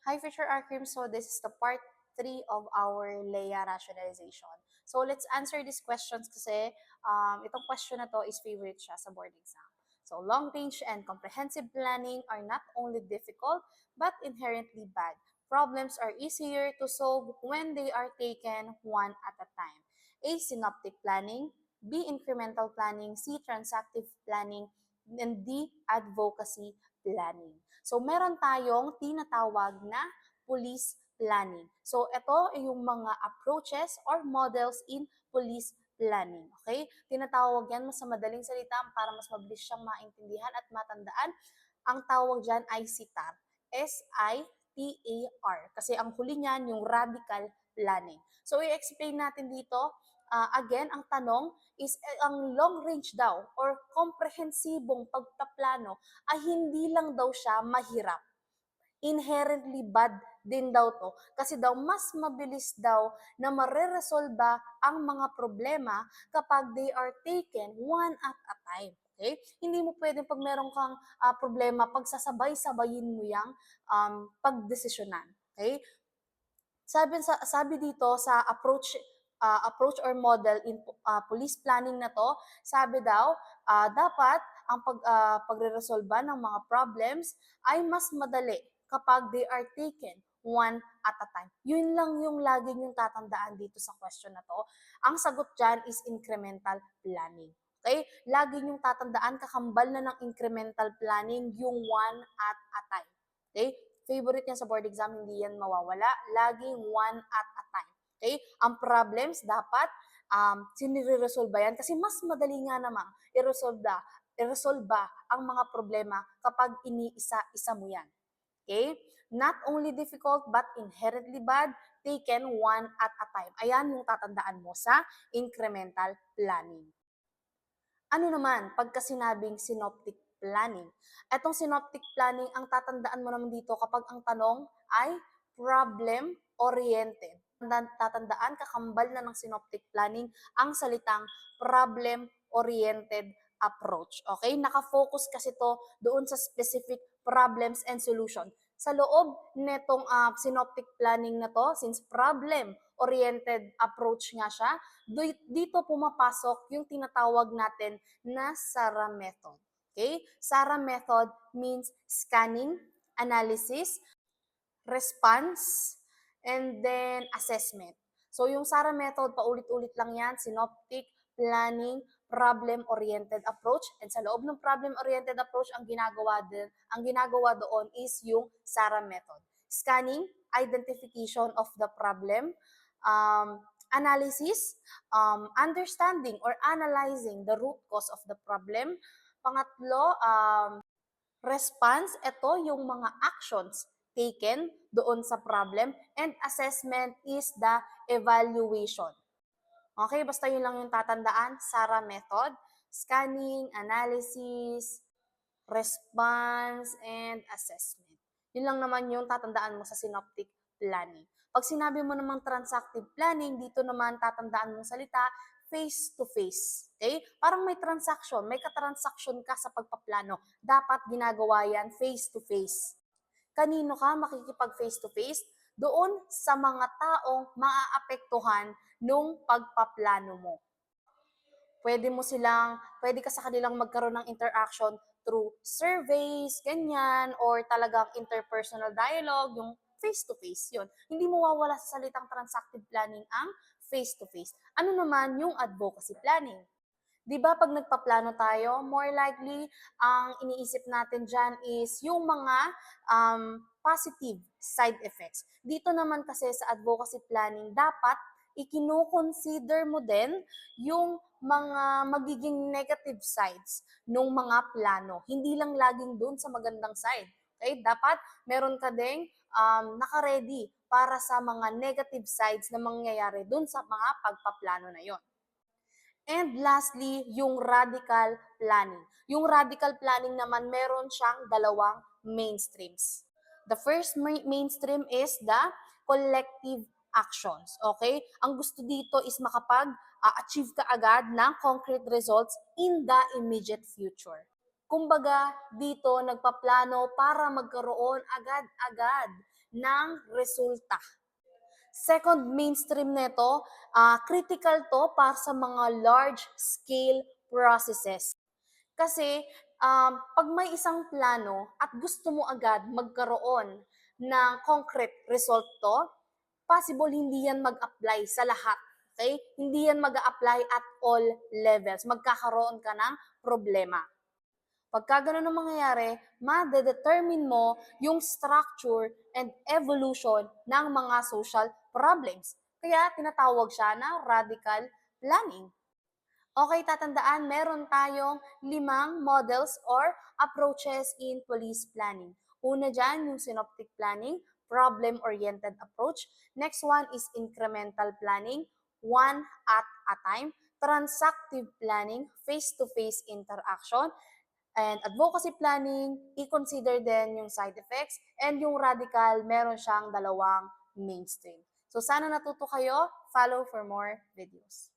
Hi, Future Arcrim. So this is the part 3 of our Leia rationalization. So let's answer these questions kasi itong question na to is favorite siya sa board exam. So long-range and comprehensive planning are not only difficult but inherently bad. Problems are easier to solve when they are taken one at a time. A. Synoptic planning. B. Incremental planning. C. Transactive planning. And D. Advocacy planning. So, meron tayong tinatawag na police planning. So, ito ay yung mga approaches or models in police planning. Okay? Tinatawag yan sa madaling salita para mas mabilis siyang maintindihan at matandaan. Ang tawag dyan ay SITAR. SITAR. Kasi ang huli niyan yung radical planning. So, i-explain natin dito. Again, ang tanong is ang long range daw or komprehensibong pagpaplano ay hindi lang daw siya mahirap. Inherently bad din daw to kasi daw mas mabilis daw na mareresolba ang mga problema kapag they are taken one at a time. Okay? Hindi mo pwedeng pag meron kang problema, pagsasabay-sabayin mo yung pagdesisyonan. Okay? Sabi dito sa approach or model in police planning na to, sabi daw dapat ang pagreresolba ng mga problems ay mas madali kapag they are taken one at a time. Yun lang yung lagi yung tatandaan dito sa question na to. Ang sagot dyan is incremental planning. Okay? Lagi yung tatandaan, kakambal na ng incremental planning yung one at a time. Okay? Favorite yan sa board exam, hindi yan mawawala. Laging one at a time. Okay? Ang problems dapat sinire-resolve yan kasi mas madali nga naman i-resolve ang mga problema kapag iniisa-isa mo yan. Okay? Not only difficult but inherently bad, taken one at a time. Ayan yung tatandaan mo sa incremental planning. Ano naman pagka sinabing synoptic planning? Etong synoptic planning, ang tatandaan mo naman dito kapag ang tanong ay problem-oriented. Tatandaan, kakambal na ng synoptic planning ang salitang problem-oriented approach. Okay? Nakafocus kasi to doon sa specific problems and solution. Sa loob netong synoptic planning na to, since problem-oriented approach nga siya, dito pumapasok yung tinatawag natin na SARA method. Okay? SARA method means scanning, analysis, response, and then assessment. So yung SARA method, paulit-ulit lang yan, synoptic, planning, problem-oriented approach. And sa loob ng problem-oriented approach, ang ginagawa doon is yung SARA method. Scanning, identification of the problem, analysis, understanding or analyzing the root cause of the problem. Pangatlo, response, ito yung mga actions taken doon sa problem, and assessment is the evaluation. Okay, basta yun lang yung tatandaan, SARA method, scanning, analysis, response, and assessment. Yun lang naman yung tatandaan mo sa synoptic planning. Pag sinabi mo namang transactive planning, dito naman tatandaan mong salita, face-to-face. Okay? Parang may transaction, may katransaction ka sa pagpaplano. Dapat ginagawa yan face-to-face. Kanino ka makikipag face-to-face? Doon sa mga taong maaapektuhan nung pagpaplano mo. Pwede ka sa kanilang magkaroon ng interaction through surveys, ganyan, or talagang interpersonal dialogue, yung face-to-face, yun. Hindi mo wawala sa salitang transactive planning ang face-to-face. Ano naman yung advocacy planning? Di ba pag nagpaplano tayo, more likely, ang iniisip natin dyan is yung mga positive side effects. Dito naman kasi sa advocacy planning, dapat ikino-consider mo din yung mga magiging negative sides ng mga plano. Hindi lang laging doon sa magandang side. Okay? Dapat meron ka ding naka-ready para sa mga negative sides na mangyayari doon sa mga pagpaplano na yon. And lastly, yung radical planning. Yung radical planning naman, meron siyang dalawang mainstreams. The first mainstream is the collective actions. Okay? Ang gusto dito is makapag-achieve ka agad ng concrete results in the immediate future. Kumbaga, dito nagpaplano para magkaroon agad-agad ng resulta. Second mainstream nito, critical to para sa mga large scale processes. Kasi pag may isang plano at gusto mo agad magkaroon ng concrete result to, possible hindi yan mag-apply sa lahat. Okay? Hindi yan mag-apply at all levels. Magkakaroon ka ng problema. Pagka ganun ang mangyayari, ma-determine mo yung structure and evolution ng mga social problems. Kaya tinatawag siya na radical planning. Okay, tatandaan, meron tayong 5 models or approaches in police planning. Una dyan, yung synoptic planning, problem-oriented approach. Next one is incremental planning, one at a time. Transactive planning, face-to-face interaction. And advocacy planning, i-consider din yung side effects. And yung radical, meron siyang 2 mainstream. So sana natuto kayo. Follow for more videos.